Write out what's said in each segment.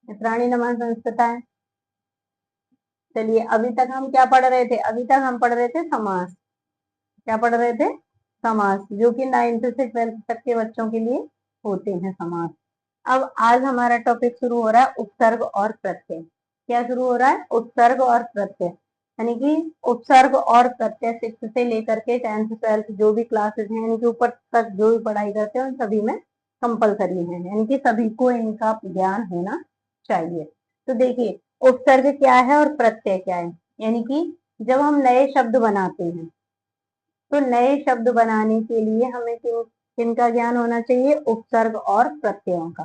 प्राणी नमन संस्कृता है। चलिए अभी तक हम क्या पढ़ रहे थे, अभी तक हम पढ़ रहे थे समास। क्या पढ़ रहे थे? समास, जो कि 9th से 12th तक के बच्चों के लिए होते हैं समास। अब आज हमारा टॉपिक शुरू हो रहा है उपसर्ग और प्रत्यय। क्या शुरू हो रहा है? उपसर्ग और प्रत्यय, यानी कि उपसर्ग और प्रत्यय 6th से लेकर के 10th 12th जो भी क्लासेस हैं, यानी कि ऊपर तक जो भी पढ़ाई करते हैं उन सभी में कंपलसरी है, यानी कि सभी को इनका ज्ञान होना चाहिए। तो देखिए उपसर्ग क्या है और प्रत्यय क्या है, यानी कि जब हम नए शब्द बनाते हैं तो नए शब्द बनाने के लिए हमें किनका ज्ञान होना चाहिए? उपसर्ग और प्रत्ययों का।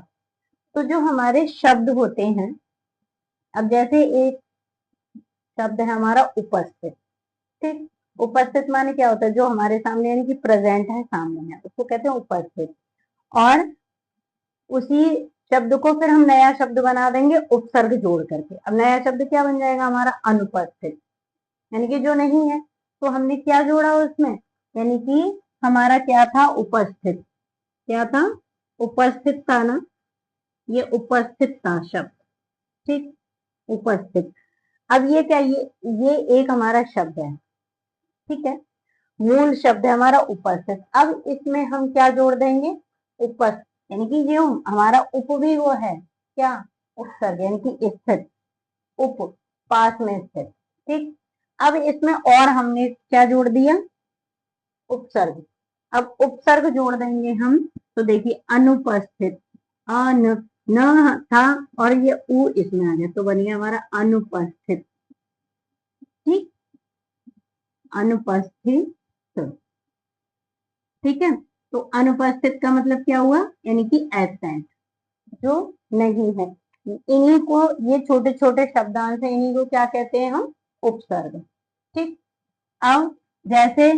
तो जो हमारे शब्द होते हैं, अब जैसे एक शब्द है हमारा उपस्थित, ठीक। उपस्थित माने क्या होता है? जो हमारे सामने यानी कि प्रेजेंट है, सामने है, उसको कहते हैं उपस्थित। और उसी शब्द को फिर हम नया शब्द बना देंगे उपसर्ग जोड़ करके। अब नया शब्द क्या बन जाएगा हमारा? अनुपस्थित, यानी कि जो नहीं है। तो हमने क्या जोड़ा उसमें? यानी कि हमारा क्या था? उपस्थित। क्या था? उपस्थित था ना, ये उपस्थित था शब्द, ठीक। उपस्थित। अब ये क्या, ये एक हमारा शब्द है, ठीक है। मूल शब्द है हमारा उपस्थित। अब इसमें हम क्या जोड़ देंगे? उपस्थित, यानी कि जो हमारा उप भी वो है क्या? उपसर्ग, यानी कि स्थित, उप, पास में स्थित, ठीक। अब इसमें और हमने क्या जोड़ दिया? उपसर्ग। अब उपसर्ग जोड़ देंगे हम, तो देखिए अनुपस्थित, अन, न था और ये उ इसमें आ गया तो बन गया हमारा अनुपस्थित, ठीक। अनुपस्थित, ठीक है। तो अनुपस्थित का मतलब क्या हुआ? यानी कि एब्सेंट, जो नहीं है। इन्हीं को, ये छोटे छोटे शब्दांश है, इन्हीं को क्या कहते हैं हम? उपसर्ग, ठीक। अब जैसे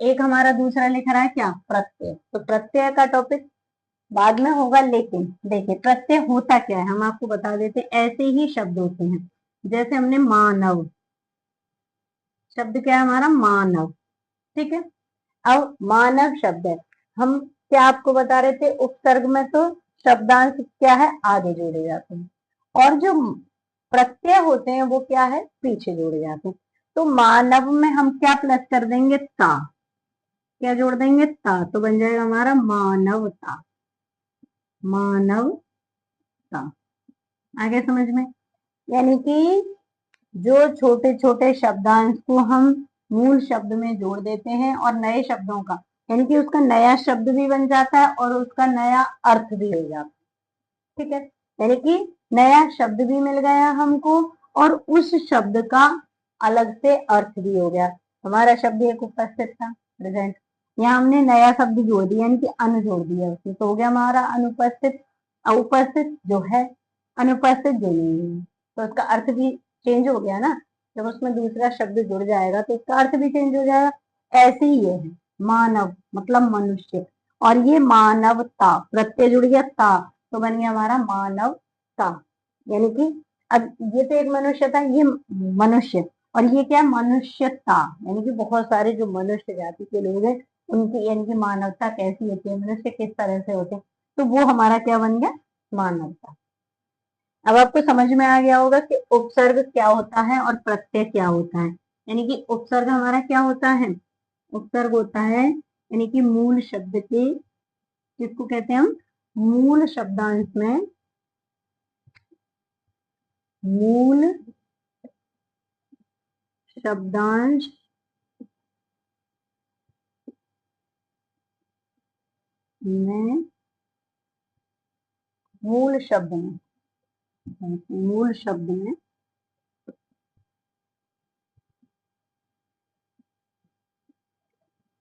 एक हमारा दूसरा लिख रहा है क्या? प्रत्यय। तो प्रत्यय का टॉपिक बाद में होगा, लेकिन देखिए प्रत्यय होता क्या है हम आपको बता देते हैं। ऐसे ही शब्द होते हैं, जैसे हमने मानव, शब्द क्या है हमारा? मानव, ठीक है। अब मानव शब्द है, हम क्या आपको बता रहे थे? उपसर्ग में तो शब्दांश क्या है? आगे जोड़े जाते हैं, और जो प्रत्यय होते हैं वो क्या है? पीछे जोड़े जाते हैं। तो मानव में हम क्या प्लस कर देंगे? ता। क्या जोड़ देंगे? ता, तो बन जाएगा हमारा मानवता। मानवता, आगे समझ में? यानी कि जो छोटे छोटे शब्दांश को हम मूल शब्द में जोड़ देते हैं और नए शब्दों का, यानी कि उसका नया शब्द भी बन जाता है और उसका नया अर्थ भी हो जाता है, ठीक है। यानी कि नया शब्द भी मिल गया हमको और उस शब्द का अलग से अर्थ भी हो गया। हमारा शब्द एक उपस्थित था, प्रेजेंट, यहाँ हमने नया शब्द जोड़ दिया, यानी कि अनु जोड़ दिया उसमें, तो हो गया हमारा अनुपस्थित। उपस्थित जो है, अनुपस्थित जो नहीं है, तो उसका अर्थ भी चेंज हो गया ना। जब उसमें दूसरा शब्द जुड़ जाएगा तो उसका अर्थ भी चेंज हो जाएगा। ऐसे ही ये है मानव, मतलब मनुष्य, और ये मानवता, प्रत्यय जुड़ गया ता, तो बन गया हमारा मानवता। यानी कि अब ये तो एक मनुष्य था, ये मनुष्य, और ये क्या? मनुष्यता, यानी कि बहुत सारे जो मनुष्य जाति के लोग हैं उनकी, यानी कि मानवता कैसी होती है, मनुष्य किस तरह से होते हैं, तो वो हमारा क्या बन गया? मानवता। अब आपको समझ में आ गया होगा कि उपसर्ग क्या होता है और प्रत्यय क्या होता है। यानी कि उपसर्ग हमारा क्या होता है? उपसर्ग होता है यानी कि मूल शब्द के, जिसको कहते हैं हम मूल शब्दांश में, मूल शब्दांश में, मूल शब्द में, मूल शब्द में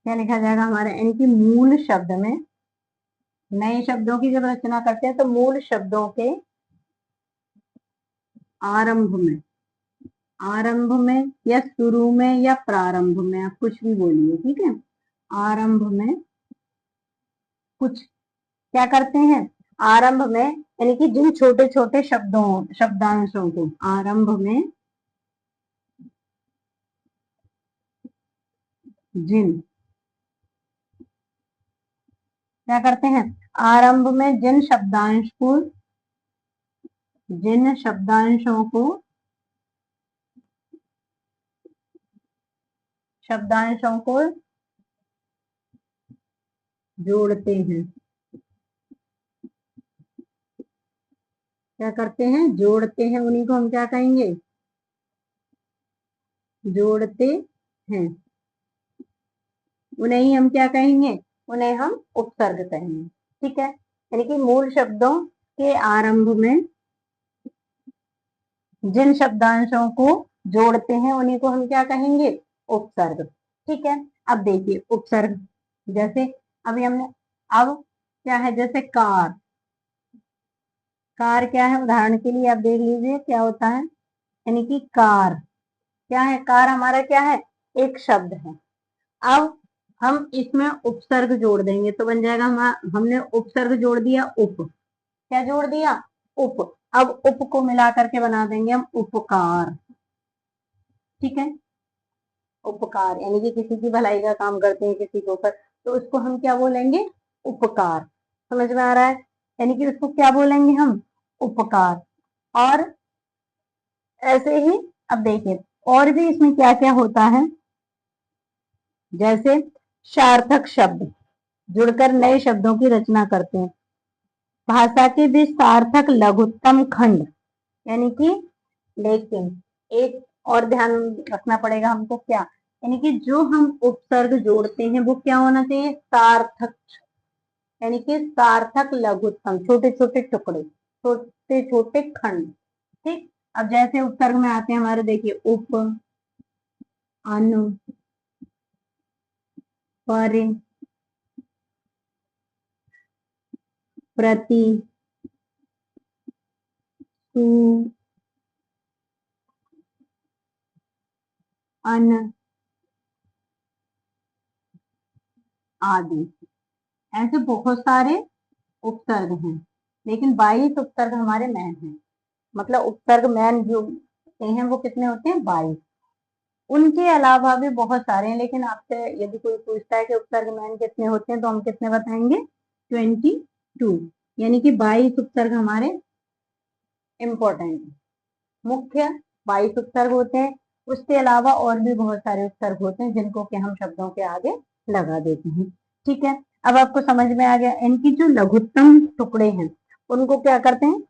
क्या लिखा जाएगा हमारा? यानी कि मूल शब्द में, नए शब्दों की जब रचना करते हैं तो मूल शब्दों के आरंभ में, आरंभ में या शुरू में या प्रारंभ में, आप कुछ भी बोलिए, ठीक है। आरंभ में कुछ क्या करते हैं? आरंभ में, यानी कि जिन छोटे छोटे शब्दों, शब्दांशों को आरंभ में, जिन, क्या करते हैं? आरंभ में जिन शब्दांश को जिन शब्दांशों को जोड़ते हैं, क्या करते हैं, जोड़ते हैं, उन्हीं को हम क्या कहेंगे, जोड़ते हैं, उन्हें ही हम क्या कहेंगे, उन्हें हम उपसर्ग कहेंगे। ठीक है, यानी कि मूल शब्दों के आरंभ में जिन शब्दांशों को जोड़ते हैं उन्हीं को हम क्या कहेंगे, उपसर्ग। ठीक है, अब देखिए उपसर्ग, जैसे अभी हमने, अब क्या है, जैसे कार, कार क्या है, उदाहरण के लिए आप देख लीजिए क्या होता है, यानी कि कार क्या है, कार हमारा क्या है, एक शब्द है। अब हम इसमें उपसर्ग जोड़ देंगे तो बन जाएगा, हमने उपसर्ग जोड़ दिया, उप, क्या जोड़ दिया, उप। अब उप को मिला करके बना देंगे हम उपकार। ठीक है, उपकार यानी कि किसी की भलाई का काम करते हैं किसी के ऊपर, तो उसको हम क्या बोलेंगे, उपकार। समझ में आ रहा है, यानी कि उसको क्या बोलेंगे हम, उपकार। और ऐसे ही अब देखिए और भी इसमें क्या क्या होता है, जैसे सार्थक शब्द जुड़कर नए शब्दों की रचना करते हैं। भाषा के भी सार्थक लघुत्तम खंड, यानी कि, लेकिन एक और ध्यान रखना पड़ेगा हमको, क्या, यानी कि जो हम उपसर्ग जोड़ते हैं वो क्या होना चाहिए, सार्थक, यानी कि सार्थक लघुत्तम, छोटे छोटे टुकड़े, छोटे छोटे खंड। ठीक, अब जैसे उपसर्ग में आते हैं हमारे, देखिए उप, अनु, पर, प्रति, सु, अन, आदि, ऐसे बहुत सारे उपसर्ग हैं, लेकिन 22 उपसर्ग हमारे मैन हैं। मतलब उपसर्ग मैन जो हैं वो कितने होते हैं, 22। उनके अलावा भी बहुत सारे हैं, लेकिन आपसे यदि कोई पूछता है कि उपसर्ग मैन कितने होते हैं तो हम कितने बताएंगे, 22, यानी कि 22 उपसर्ग हमारे इम्पोर्टेंट, मुख्य 22 उपसर्ग होते हैं। उसके अलावा और भी बहुत सारे उपसर्ग होते हैं जिनको कि हम शब्दों के आगे लगा देते हैं। ठीक है, अब आपको समझ में आ गया, इनकी जो लघुत्तम टुकड़े हैं उनको क्या करते हैं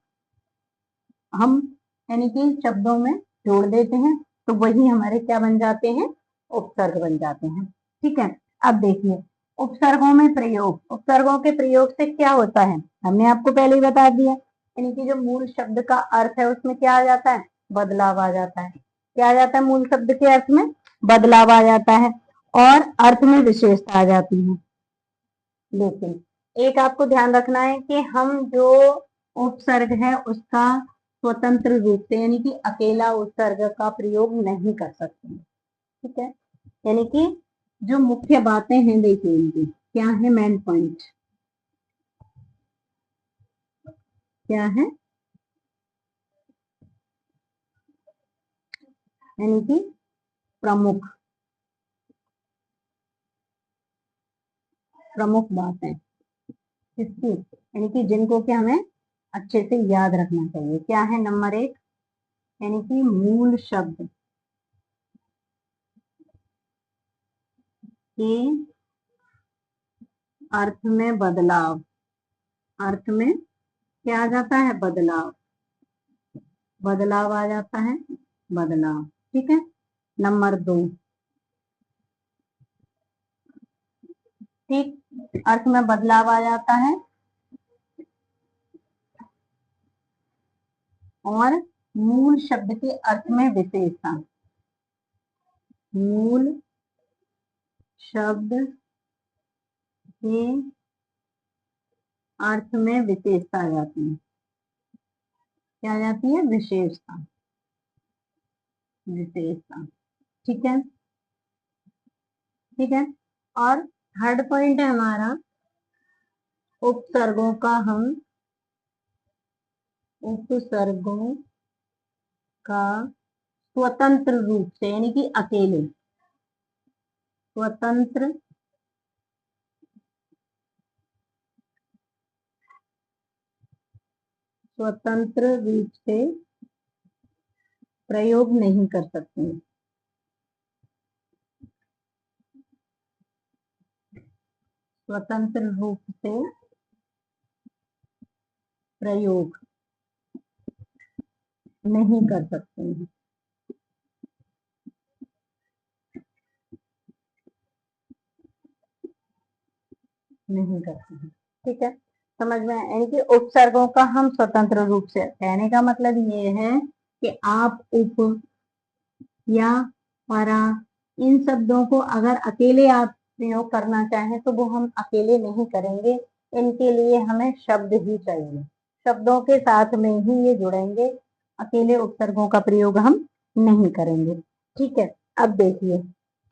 हम, यानी कि शब्दों में जोड़ देते हैं, तो वही हमारे क्या बन जाते हैं, उपसर्ग बन जाते हैं। ठीक है, अब देखिए उपसर्गों में प्रयोग, उपसर्गों के प्रयोग से क्या होता है, हमने आपको पहले ही बता दिया, यानी कि जो मूल शब्द का अर्थ है उसमें क्या आ जाता है, बदलाव आ जाता है। क्या आ जाता है, मूल शब्द के अर्थ में बदलाव आ जाता है और अर्थ में विशेषता आ जाती है। लेकिन एक आपको ध्यान रखना है कि हम जो उपसर्ग है उसका स्वतंत्र रूप से, यानी कि अकेला उपसर्ग का प्रयोग नहीं कर सकते। ठीक है, यानी कि जो मुख्य बातें हैं देखिए इनकी क्या है, मेन पॉइंट क्या है, यानी कि प्रमुख प्रमुख बातें किसकी, यानी कि जिनको कि हमें अच्छे से याद रखना चाहिए। क्या है, नंबर 1, यानी कि मूल शब्द के अर्थ में बदलाव, अर्थ में क्या आ जाता है, बदलाव, बदलाव आ जाता है, बदलाव। ठीक है, नंबर 2, ठीक, अर्थ में बदलाव आ जाता है और मूल शब्द के अर्थ में विशेषता, मूल शब्द के अर्थ में विशेषता आ जाती है। क्या आ जाती है, विशेषता, विशेषता। ठीक है, ठीक है, और थर्ड पॉइंट है हमारा, उपसर्गों का हम, उपसर्गों का स्वतंत्र रूप से, यानी कि अकेले, स्वतंत्र स्वतंत्र रूप से प्रयोग नहीं कर सकते हैं। स्वतंत्र रूप से प्रयोग नहीं कर सकते हैं। नहीं करते हैं, ठीक है, समझ में आया? यानी कि उपसर्गों का हम स्वतंत्र रूप से, कहने का मतलब ये है कि आप उप या परा इन शब्दों को अगर अकेले आप प्रयोग करना चाहें तो वो हम अकेले नहीं करेंगे, इनके लिए हमें शब्द ही चाहिए, शब्दों के साथ में ही ये जुड़ेंगे, अकेले उपसर्गों का प्रयोग हम नहीं करेंगे, ठीक है। अब देखिए,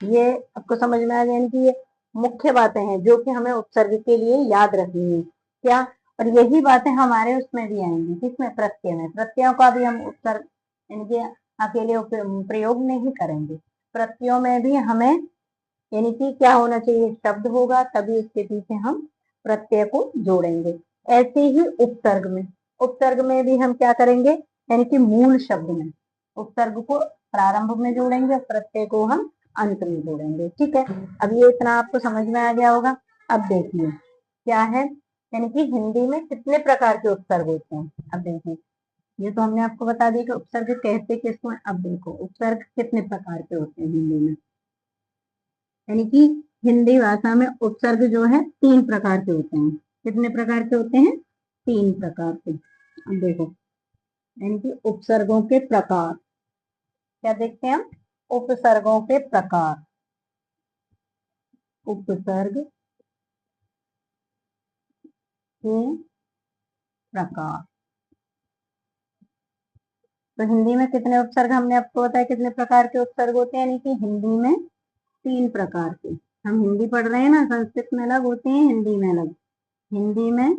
ये आपको समझ में आ गया, यानी कि ये मुख्य बातें हैं जो कि हमें उपसर्ग के लिए याद रखनी है, क्या, और यही बातें हमारे उसमें भी आएंगी, किसमें, प्रत्यय में, प्रत्ययों का भी हम उपसर्ग यानी कि अकेले प्रयोग नहीं करेंगे, प्रत्ययों में भी हमें यानी कि क्या होना चाहिए, शब्द होगा, तभी उसके पीछे हम प्रत्यय को जोड़ेंगे। ऐसे ही उपसर्ग में, उपसर्ग में भी हम क्या करेंगे, यानी कि मूल शब्द में उपसर्ग को प्रारंभ में जोड़ेंगे, प्रत्यय को हम अंत में जोड़ेंगे, ठीक है। अब ये इतना आपको समझ में आ गया होगा। अब देखिए क्या है, यानी कि हिंदी में कितने प्रकार के उपसर्ग होते हैं। अब देखिए, ये तो हमने आपको बता दिया कि उपसर्ग कहते किसको हैं। अब देखो उपसर्ग कितने प्रकार के होते हैं हिंदी में, यानी कि हिंदी भाषा में उपसर्ग जो है 3 प्रकार के होते हैं। कितने प्रकार के होते हैं, 3 प्रकार के। अब देखो, यानी कि उपसर्गों के प्रकार, क्या देखते हैं हम, उपसर्गों के प्रकार, उपसर्ग के प्रकार। तो हिंदी में कितने उपसर्ग, हमने आपको बताया कितने प्रकार के उपसर्ग होते हैं, यानी कि हिंदी में 3 प्रकार के। हम हिंदी पढ़ रहे हैं ना, संस्कृत में अलग होते हैं, हिंदी में अलग। हिंदी में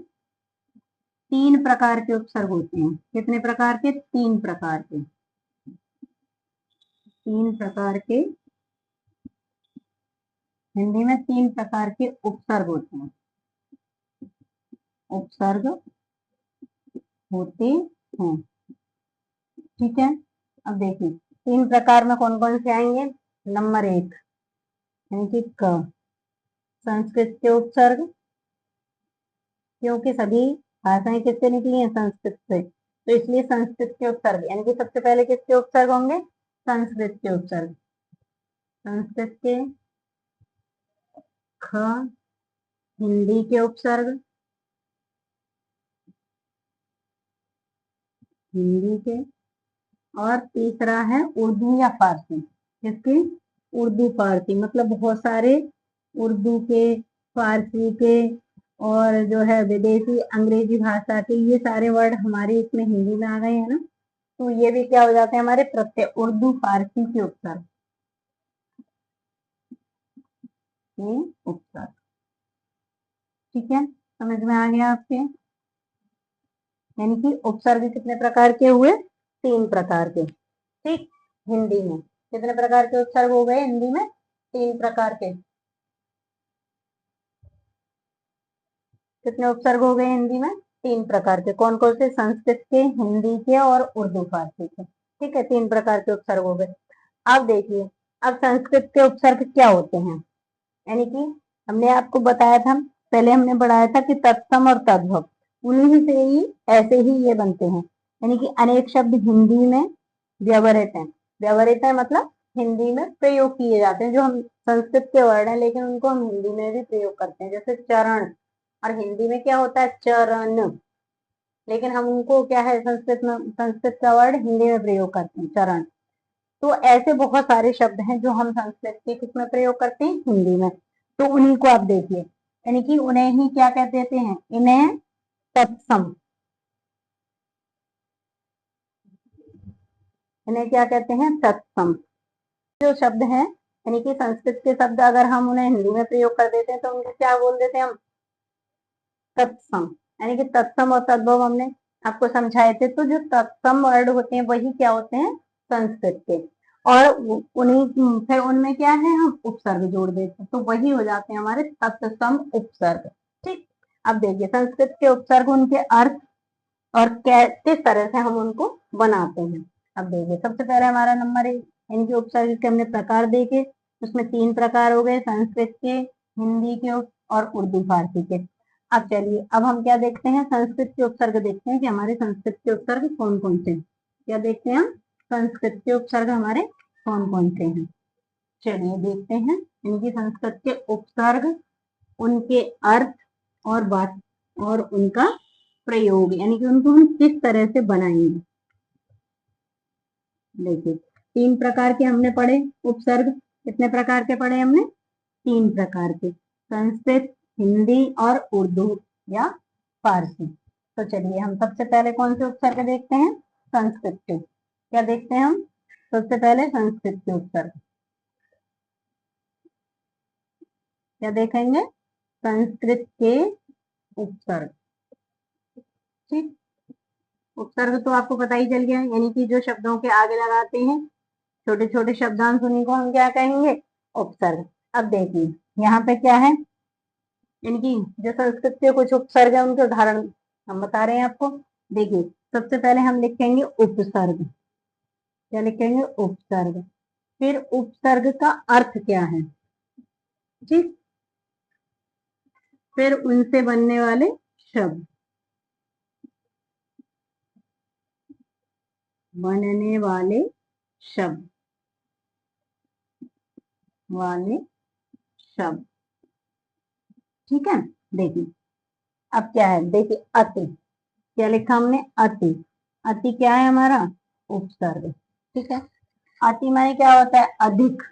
3 प्रकार के उपसर्ग होते हैं। कितने प्रकार के, 3 प्रकार के, 3 प्रकार के, हिंदी में 3 प्रकार के उपसर्ग होते हैं, उपसर्ग होते हैं, ठीक है। अब देखिए 3 प्रकार में कौन कौन से आएंगे। नंबर 1 यानी कि क, संस्कृत के उपसर्ग, क्योंकि सभी भाषाएं किससे निकली हैं, संस्कृत से, तो इसलिए संस्कृत के उपसर्ग, यानी कि सबसे पहले किसके उपसर्ग होंगे, संस्कृत के उपसर्ग, संस्कृत के। ख, हिंदी के उपसर्ग, हिंदी के। और तीसरा है उर्दू या फारसी, किसकी, उर्दू फारसी, मतलब बहुत सारे उर्दू के, फारसी के, और जो है विदेशी अंग्रेजी भाषा के, ये सारे वर्ड हमारे इसमें हिंदी में आ गए हैं ना, तो ये भी क्या हो जाते हैं हमारे प्रत्यय, उर्दू फारसी के उपसर्ग, ये उपसर्ग, ठीक है, समझ में आ गया आपके। यानी कि उपसर्ग कितने प्रकार के हुए, 3 प्रकार के, ठीक। हिंदी में कितने प्रकार के उपसर्ग हो गए, हिंदी में 3 प्रकार के। कितने उपसर्ग हो गए हिंदी में, 3 प्रकार के, कौन कौन से, संस्कृत के, हिंदी के और उर्दू फारसी के, ठीक है, 3 प्रकार के उपसर्ग हो गए। अब देखिए, अब संस्कृत के उपसर्ग क्या होते हैं, यानी कि हमने आपको बताया था, पहले हमने बढ़ाया था कि तत्सम और तद्भव, उन्हीं से ही ऐसे ही ये बनते हैं, यानी कि अनेक शब्द हिंदी में व्यवहृत हैं, व्यवहृत है मतलब हिंदी में प्रयोग किए जाते हैं, जो हम संस्कृत के वर्ड हैं लेकिन उनको हम हिंदी में भी प्रयोग करते हैं, जैसे चरण, और हिंदी में क्या होता है, चरण, लेकिन हम उनको क्या है, संस्कृत में, संस्कृत का वर्ड हिंदी में प्रयोग करते हैं, चरण। तो ऐसे बहुत सारे शब्द हैं जो हम संस्कृत के किसमें प्रयोग करते हैं, हिंदी में, तो उन्हीं को आप देखिए, यानी कि उन्हें ही क्या कह देते हैं, इन्हें तत्सम, इन्हें क्या कहते हैं, तत्सम जो शब्द हैं, यानी कि संस्कृत के शब्द अगर हम उन्हें हिंदी में प्रयोग कर देते हैं तो उनको क्या बोल देते हैं हम, तत्सम, यानी कि तत्सम और तद्भव हमने आपको समझाए थे, तो जो तत्सम वर्ड होते हैं वही क्या होते हैं, संस्कृत के, और उन्हीं फिर उनमें क्या है, हम उपसर्ग जोड़ देते हैं, तो वही हो जाते हैं हमारे तत्सम उपसर्ग, ठीक। अब देखिए संस्कृत के उपसर्ग, उनके अर्थ, और किस तरह से हम उनको बनाते हैं। अब देखिए सबसे पहले हमारा नंबर है इनके उपसर्ग के हमने प्रकार देखे, उसमें 3 प्रकार हो गए, संस्कृत के, हिंदी के और उर्दू फारसी के। अब चलिए अब हम क्या देखते हैं, संस्कृत के उपसर्ग देखते हैं कि हमारे संस्कृत के उपसर्ग कौन कौन से हैं। क्या देखते हैं हम, संस्कृत के उपसर्ग हमारे कौन कौन से हैं। चलिए देखते हैं इनकी संस्कृत के उपसर्ग, उनके अर्थ और बात और उनका प्रयोग, यानी कि उनको हम किस तरह से बनाएंगे। देखिए 3 प्रकार के हमने पढ़े उपसर्ग, कितने प्रकार के पढ़े हमने, 3 प्रकार के, संस्कृत, हिंदी और उर्दू या फारसी। तो चलिए हम सबसे पहले कौन से उपसर्ग देखते हैं, संस्कृत के। क्या देखते हैं हम, सबसे पहले संस्कृत के उपसर्ग। क्या देखेंगे, संस्कृत के उपसर्ग। ठीक, उपसर्ग तो आपको पता ही चल गया, यानी कि जो शब्दों के आगे लगाते हैं छोटे छोटे शब्दांश, उन्हीं को हम क्या कहेंगे, उपसर्ग। अब देखिए यहाँ पे क्या है, इनकी जो संस्कृत के कुछ उपसर्ग है उनके उदाहरण हम बता रहे हैं आपको। देखिए सबसे पहले हम लिखेंगे उपसर्ग। क्या लिखेंगे, उपसर्ग। फिर उपसर्ग का अर्थ क्या है, ठीक, फिर उनसे बनने वाले शब्द, बनने वाले शब्द, वाले शब्द। ठीक है, देखिए अब क्या है, देखिए अति। क्या लिखा हमने, अति। अति क्या है हमारा, उपसर्ग। ठीक है, अति माने क्या होता है, अधिक।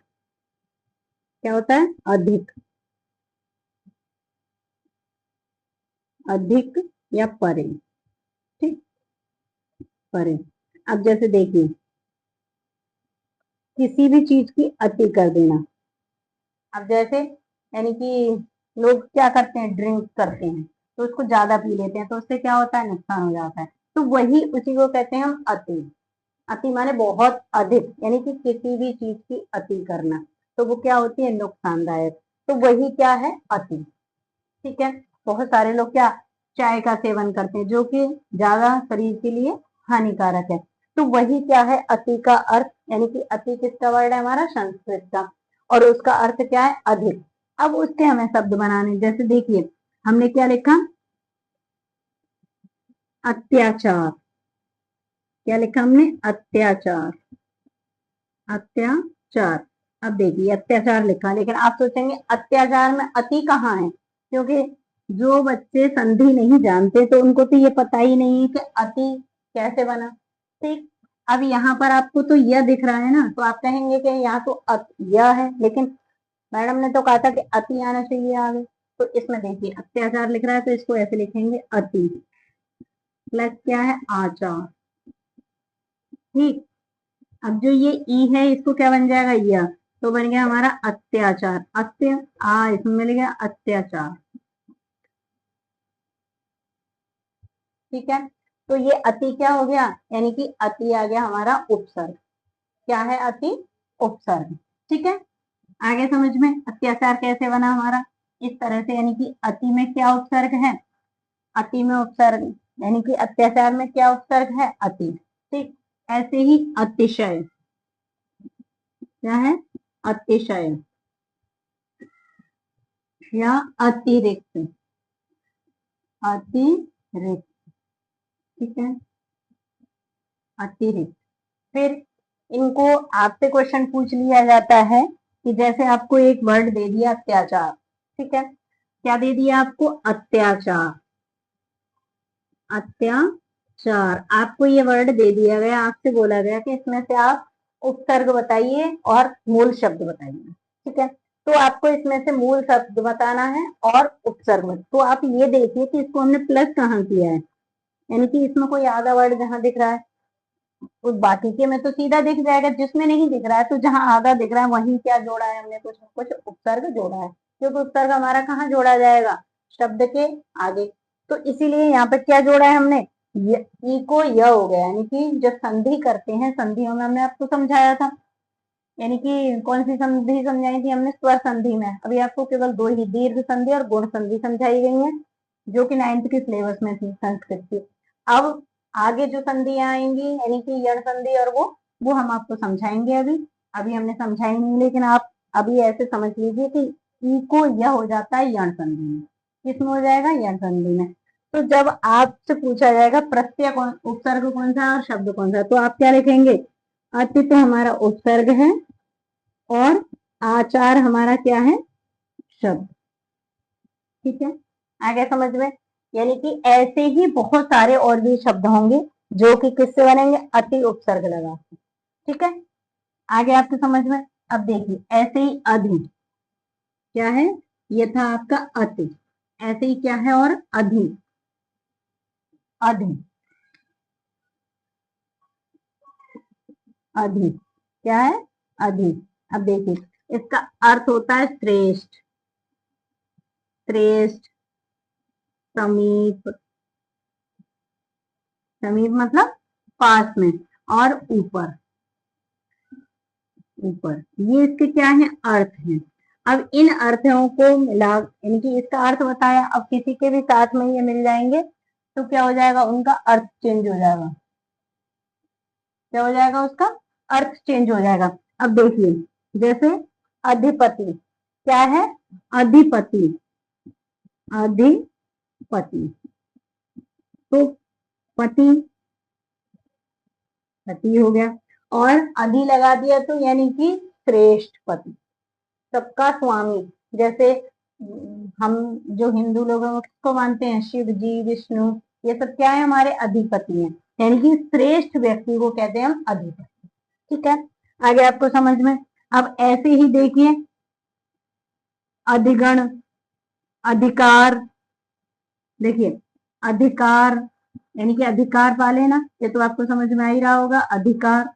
क्या होता है, अधिक, अधिक या परे। ठीक, परे। अब जैसे देखिए किसी भी चीज की अति कर देना। अब जैसे यानी कि लोग क्या करते हैं, ड्रिंक करते हैं तो उसको ज्यादा पी लेते हैं, तो उससे क्या होता है, नुकसान हो जाता है। तो वही उसी को कहते हैं हम अति। अति माने बहुत अधिक, यानी कि किसी भी चीज की अति करना, तो वो क्या होती है, नुकसानदायक। तो वही क्या है, अति। ठीक है, बहुत सारे लोग क्या, चाय का सेवन करते हैं जो कि ज्यादा शरीर के लिए हानिकारक है। तो वही क्या है, अति का अर्थ, यानी कि अति किसका वर्ड है हमारा, संस्कृत का, और उसका अर्थ क्या है, अधिक। अब उसके हमें शब्द बनाने, जैसे देखिए हमने क्या लिखा, अत्याचार। क्या लिखा हमने, अत्याचार, अत्याचार। अब देखिए अत्याचार लिखा, लेकिन आप सोचेंगे अत्याचार में अति कहाँ है, क्योंकि जो बच्चे संधि नहीं जानते तो उनको तो ये पता ही नहीं है कि अति कैसे बना। ठीक, अब यहाँ पर आपको तो यह दिख रहा है ना, तो आप कहेंगे कि यहाँ तो यह है, लेकिन मैडम ने तो कहा था कि अति आना चाहिए आगे। तो इसमें देखिए अत्याचार लिख रहा है तो इसको ऐसे लिखेंगे, अति प्लस क्या है, आचार। ठीक, अब जो ये ई है इसको क्या बन जाएगा, यह, तो बन गया हमारा अत्याचार। इसमें मिल गया अत्याचार। ठीक है, तो ये अति क्या हो गया, यानी कि अति आ गया हमारा उपसर्ग। क्या है, अति उपसर्ग। ठीक है, आगे समझ में, अत्याचार कैसे बना हमारा, इस तरह से, यानी कि अति में क्या उपसर्ग है, अति में उपसर्ग, यानी कि अत्याचार में क्या उपसर्ग है, अति। ठीक, ऐसे ही अतिशय, क्या है, अतिशय या अतिरिक्त, अतिरिक्त। ठीक है, अतिरिक्त। फिर इनको आपसे क्वेश्चन पूछ लिया जाता है कि जैसे आपको एक वर्ड दे दिया अत्याचार, ठीक है, क्या दे दिया आपको, अत्याचार। अत्याचार, आपको ये वर्ड दे दिया गया, आपसे बोला गया कि इसमें से आप उपसर्ग बताइए और मूल शब्द बताइए। ठीक है, तो आपको इसमें से मूल शब्द बताना है और उपसर्ग। तो आप ये देखिए कि इसको हमने प्लस कहाँ किया है, यानी कि इसमें कोई आधा वर्ड जहां दिख रहा है, उस बाकी के में तो सीधा दिख जाएगा, जिसमें नहीं दिख रहा है तो जहां आधा दिख रहा है वहीं क्या जोड़ा है हमने, कुछ न कुछ उपसर्ग जोड़ा है, क्योंकि उपसर्ग हमारा कहाँ जोड़ा जाएगा, शब्द के आगे। तो इसीलिए यहाँ पे क्या जोड़ा है हमने, ई को य हो गया, यानी कि जब संधि करते हैं, संधियों में हमने आपको समझाया था, यानी कि कौन सी संधि समझाई थी हमने, स्वर संधि में। अभी आपको केवल 2 ही, दीर्घ संधि और गुण संधि समझाई गई है, जो कि 9th के सिलेबस में थी संस्कृत की। अब आगे जो संधियां आएंगी यानी कि यण संधि और वो हम आपको समझाएंगे। अभी अभी हमने समझाई नहीं, लेकिन आप अभी ऐसे समझ लीजिए कि ई को यह हो जाता है यण संधि में। किसमें हो जाएगा? यण संधि में। तो जब आपसे पूछा जाएगा प्रत्यय कौन, उपसर्ग कौन सा और शब्द कौन सा, तो आप क्या लिखेंगे? अति तो हमारा उपसर्ग है और आचार हमारा क्या है? शब्द। ठीक है, आगे समझ में। यानी कि ऐसे ही बहुत सारे और भी शब्द होंगे जो कि किससे बनेंगे? अति उपसर्ग लगा के। ठीक है, आगे आपके समझ में। अब देखिए, ऐसे ही अधि क्या है? ये था आपका अति। ऐसे ही क्या है? और अधि। अधि अधि क्या है? अधि। अब देखिए, इसका अर्थ होता है श्रेष्ठ। श्रेष्ठ, समीप। समीप मतलब पास में, और ऊपर। ऊपर, ये इसके क्या है? अर्थ है। अब इन अर्थों को मिला, यानी कि इसका अर्थ बताया, अब किसी के भी साथ में ये मिल जाएंगे तो क्या हो जाएगा? उनका अर्थ चेंज हो जाएगा। क्या हो जाएगा? उसका अर्थ चेंज हो जाएगा। अब देखिए, जैसे अधिपति क्या है? अधिपति। अधिपति तो पति, पति हो गया, और अधि लगा दिया तो यानी कि श्रेष्ठ पति, सबका स्वामी। जैसे हम जो हिंदू लोग हैं वो किसको मानते हैं? शिव जी, विष्णु, ये सब क्या है? हमारे अधिपति हैं। यानी कि श्रेष्ठ व्यक्ति को कहते हैं हम अधिपति। ठीक है, आगे आपको समझ में। अब ऐसे ही देखिए, अधिगण, अधिकार। देखिए, अधिकार यानी कि अधिकार पाले ना, ये तो आपको समझ में आ ही रहा होगा। अधिकार,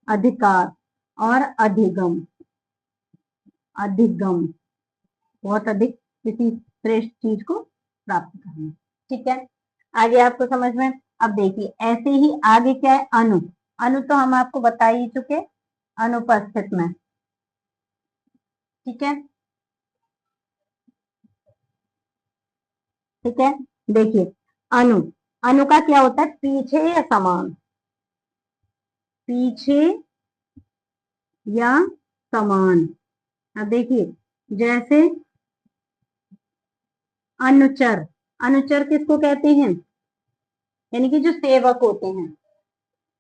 अधिकार, और अधिगम। अधिगम, बहुत अधिक किसी श्रेष्ठ चीज को प्राप्त करना। ठीक है, आगे आपको समझ में। अब देखिए, ऐसे ही आगे क्या है? अनु। अनु तो हम आपको बता ही चुके, अनुपस्थित में। ठीक है, ठीक है, देखिए, अनु। अनु का क्या होता है? पीछे या समान। पीछे या समान। अब देखिए, जैसे अनुचर। अनुचर किसको कहते हैं? यानी कि जो सेवक होते हैं,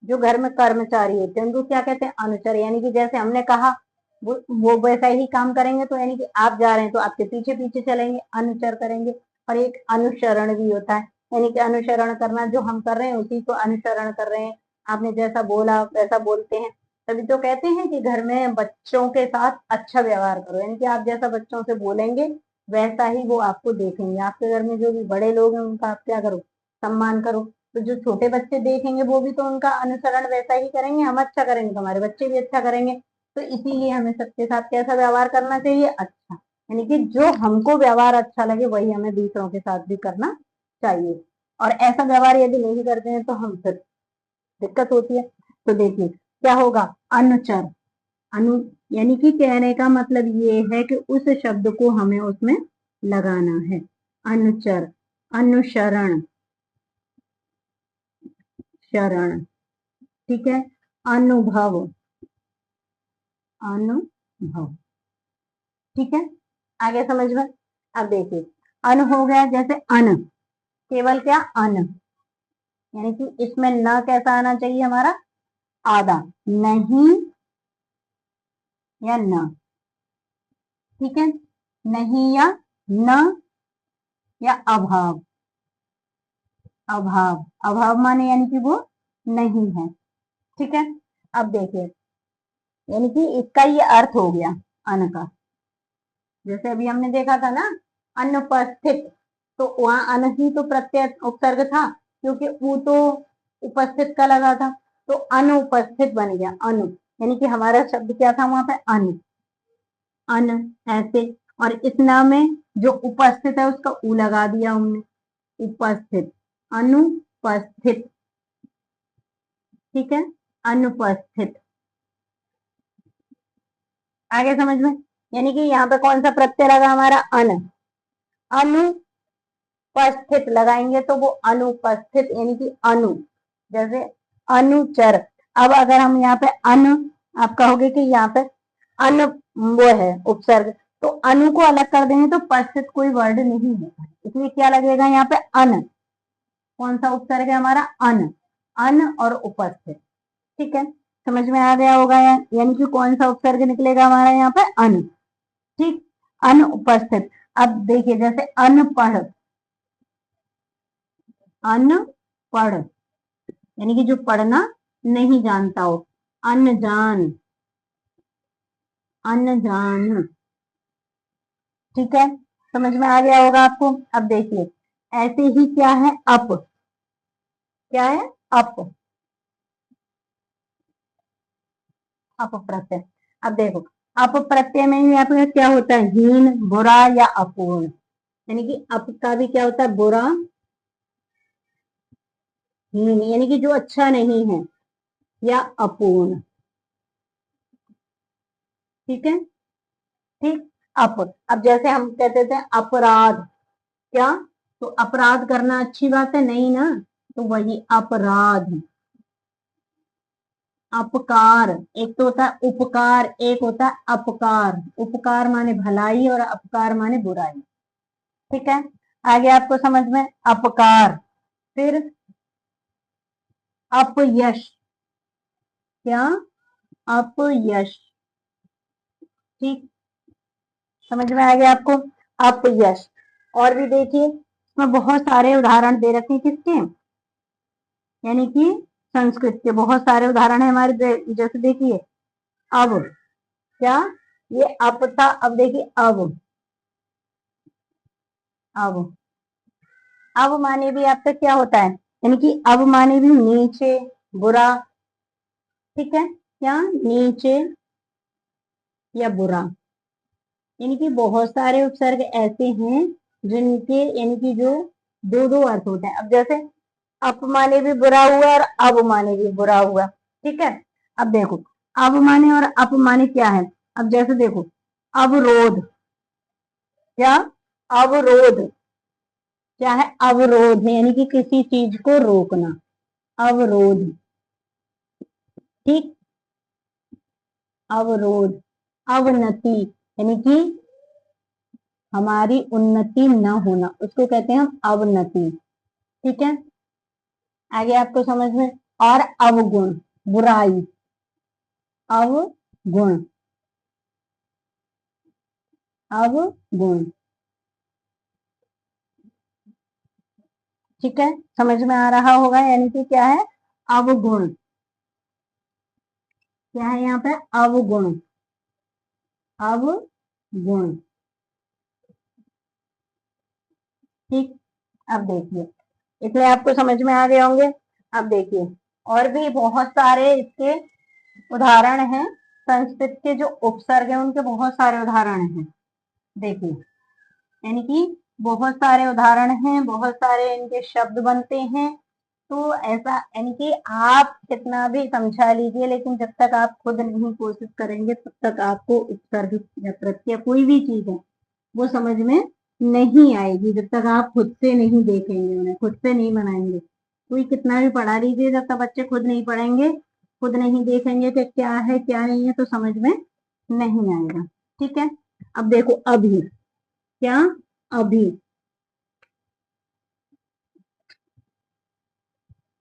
जो घर में कर्मचारी होते हैं, उनको क्या कहते हैं? अनुचर। यानी कि जैसे हमने कहा वो वैसा ही काम करेंगे, तो यानी कि आप जा रहे हैं तो आपके पीछे पीछे चलेंगे, अनुचर करेंगे। और एक अनुसरण भी होता है, यानी कि अनुसरण करना, जो हम कर रहे हैं उसी को अनुसरण कर रहे हैं। आपने जैसा बोला वैसा बोलते हैं। तभी तो कहते हैं कि घर में बच्चों के साथ अच्छा व्यवहार करो, यानी कि आप जैसा बच्चों से बोलेंगे वैसा ही वो आपको देखेंगे। आपके घर में जो भी बड़े लोग हैं उनका आप क्या करो? सम्मान करो। तो जो छोटे बच्चे देखेंगे वो भी तो उनका अनुसरण वैसा ही करेंगे। हम अच्छा करेंगे तो हमारे बच्चे भी अच्छा करेंगे। तो इसीलिए हमें सबके साथ कैसा व्यवहार करना चाहिए? अच्छा। यानी कि जो हमको व्यवहार अच्छा लगे वही हमें दूसरों के साथ भी करना चाहिए। और ऐसा व्यवहार यदि नहीं करते हैं तो हम फिर दिक्कत होती है। तो देखिए, क्या होगा? अनुचर। अनु यानी कि कहने का मतलब ये है कि उस शब्द को हमें उसमें लगाना है। अनुचर, अनुसरण, शरण। ठीक है, अनुभव, अनुभव। ठीक है, आगे समझ में। अब देखिए, अन हो गया, जैसे अन, केवल क्या? अन। यानी कि इसमें न कैसा आना चाहिए हमारा? आधा। नहीं या न। ठीक है, नहीं या न, या अभाव। अभाव, अभाव माने यानी कि वो नहीं है। ठीक है, अब देखिए, यानी कि इसका ये अर्थ हो गया अन का। जैसे अभी हमने देखा था ना, अनुपस्थित, तो वहां अन ही तो प्रत्यय उपसर्ग था, क्योंकि वो तो उपस्थित का लगा था। तो अनुपस्थित बन गया अनु। यानी कि हमारा शब्द क्या था वहां पे? अन। अन, ऐसे। और इस नाम में जो उपस्थित है उसका उ लगा दिया हमने। उपस्थित, अनुपस्थित। ठीक है, अनुपस्थित। आगे समझ में। यानी कि यहाँ पे कौन सा प्रत्यय लगा हमारा? अन। अनुपस्थित लगाएंगे तो वो अनुपस्थित यानी कि अनु, जैसे अनुचर। अब अगर हम यहाँ पे आप कहोगे कि यहाँ पे अन वो है उपसर्ग, तो अनु को अलग कर देंगे तो पस्थित कोई वर्ड नहीं है, इसलिए क्या लगेगा यहाँ पे अन। कौन सा उपसर्ग है हमारा? अन। अन और उपस्थित। ठीक है, समझ में आ गया होगा यानी कि कौन सा उपसर्ग निकलेगा हमारा यहाँ पे? अन। ठीक, अनुपस्थित। अब देखिए जैसे अनपढ़, अनपढ़ यानी कि जो पढ़ना नहीं जानता हो। अनजान, अनजान। ठीक है, समझ में आ गया होगा आपको। अब देखिए ऐसे ही क्या है अप, क्या है? अप, अप प्रत्यय। अब देखो अप प्रत्यय में भी आपका क्या होता है? हीन, बुरा या अपूर्ण, यानी कि अप का भी क्या होता है? बुरा, हीन यानी कि जो अच्छा नहीं है, या अपूर्ण। ठीक है, ठीक। अप, अब जैसे हम कहते थे अपराध, क्या? तो अपराध करना अच्छी बात है नहीं ना, तो वही अपराध। अपकार, एक तो होता है उपकार, एक होता है अपकार। उपकार माने भलाई और अपकार माने बुराई। ठीक है, आगे आपको समझ में? अपकार, फिर अपयश, क्या? अपयश। ठीक, समझ में आ गया आपको? अपयश। और भी देखिए इसमें बहुत सारे उदाहरण दे रखे हैं, किसके? यानी कि संस्कृत के बहुत सारे उदाहरण है हमारे। जैसे देखिए अब, क्या? ये अप था, अब देखिए अब माने भी आपका क्या होता है? यानी कि अब माने भी नीचे, बुरा। ठीक है, क्या? नीचे या बुरा। यानी कि बहुत सारे उपसर्ग ऐसे हैं जिनके यानी कि जो दो दो अर्थ होते हैं। अब जैसे अप माने भी बुरा हुआ और अब माने भी बुरा हुआ। ठीक है, अब देखो अब माने और अप माने क्या है? अब जैसे देखो अवरोध, क्या? अवरोध, क्या है? अवरोध यानी कि किसी चीज को रोकना, अवरोध। ठीक, अवरोध। अवनति यानी कि हमारी उन्नति न होना, उसको कहते हैं हम अवनति। ठीक है, आगे आपको समझ में? और अवगुण, बुराई, अवगुण, अवगुण। ठीक है, समझ में आ रहा होगा यानी कि क्या है? अवगुण। क्या है यहाँ पे? अवगुण, अवगुण। ठीक, अब देखिए इसलिए आपको समझ में आ गए होंगे। अब देखिए और भी बहुत सारे इसके उदाहरण हैं। संस्कृत के जो उपसर्ग हैं उनके बहुत सारे उदाहरण हैं। देखिए यानी कि बहुत सारे उदाहरण हैं, बहुत सारे इनके शब्द बनते हैं। तो ऐसा यानी कि आप कितना भी समझा लीजिए, लेकिन जब तक आप खुद नहीं कोशिश करेंगे तब तक आपको उपसर्ग या प्रत्यय कोई भी चीज है वो समझ में नहीं आएगी, जब तक आप खुद से नहीं देखेंगे, उन्हें खुद से नहीं बनाएंगे। कोई कितना भी पढ़ा लीजिए, जब तक बच्चे खुद नहीं पढ़ेंगे, खुद नहीं देखेंगे कि क्या है क्या नहीं है, तो समझ में नहीं आएगा। ठीक है, अब देखो अभी, क्या? अभी,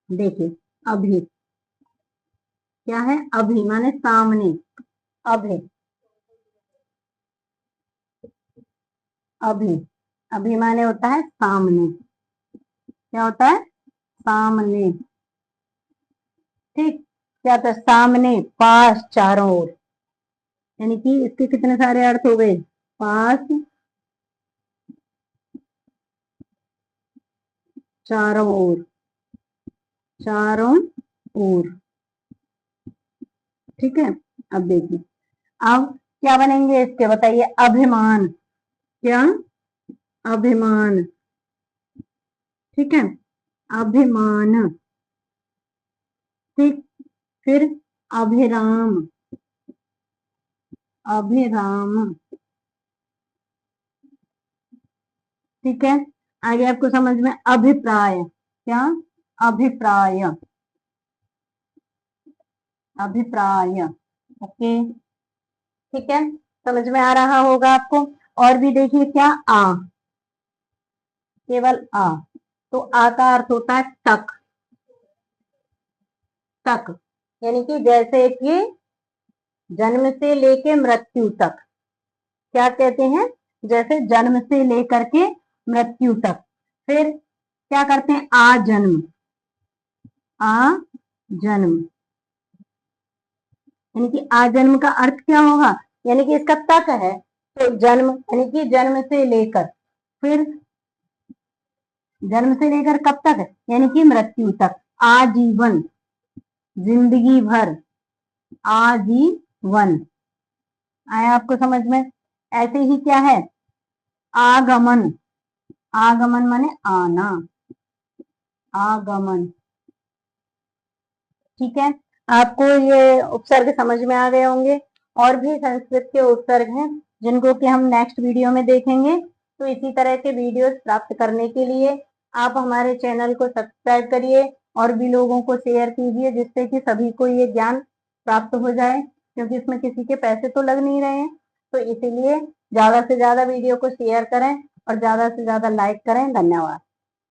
देखिए अभी क्या है? अभी माने सामने, अभी, अभी, अभी माने होता है सामने। क्या होता है? सामने। ठीक, क्या होता है? सामने, पास, चारों ओर। यानी कि इसके कितने सारे अर्थ हो गए? पास, चारों ओर, चारों ओर। ठीक है, अब देखिए अब क्या बनेंगे इसके? बताइए। अभिमान, क्या? अभिमान। ठीक है, अभिमान। ठीक, फिर अभिराम, अभिराम। ठीक है, आगे आपको समझ में अभिप्राय, क्या? अभिप्राय, अभिप्राय। ओके, ठीक है, समझ में आ रहा होगा आपको। और भी देखिए, क्या? आ, केवल आ, तो आ का अर्थ होता है तक, तक, यानी कि जैसे कि जन्म से लेके मृत्यु तक, क्या कहते हैं? जैसे जन्म से लेकर के मृत्यु तक। फिर क्या करते हैं? आ जन्म, आ जन्म, यानी कि आ जन्म का अर्थ क्या होगा? यानी कि इसका तक है, तो जन्म यानी कि जन्म से लेकर, फिर जन्म से लेकर कब तक? यानी कि मृत्यु तक, आजीवन, जिंदगी भर, आजीवन। आया आपको समझ में? ऐसे ही क्या है? आगमन, आगमन माने आना, आगमन। ठीक है, आपको ये उपसर्ग समझ में आ गए होंगे। और भी संस्कृत के उपसर्ग हैं जिनको कि हम नेक्स्ट वीडियो में देखेंगे। तो इसी तरह के वीडियोस प्राप्त करने के लिए आप हमारे चैनल को सब्सक्राइब करिए और भी लोगों को शेयर कीजिए, जिससे कि सभी को ये ज्ञान प्राप्त हो जाए, क्योंकि इसमें किसी के पैसे तो लग नहीं रहे हैं। तो इसीलिए ज्यादा से ज्यादा वीडियो को शेयर करें और ज्यादा से ज्यादा लाइक करें। धन्यवाद।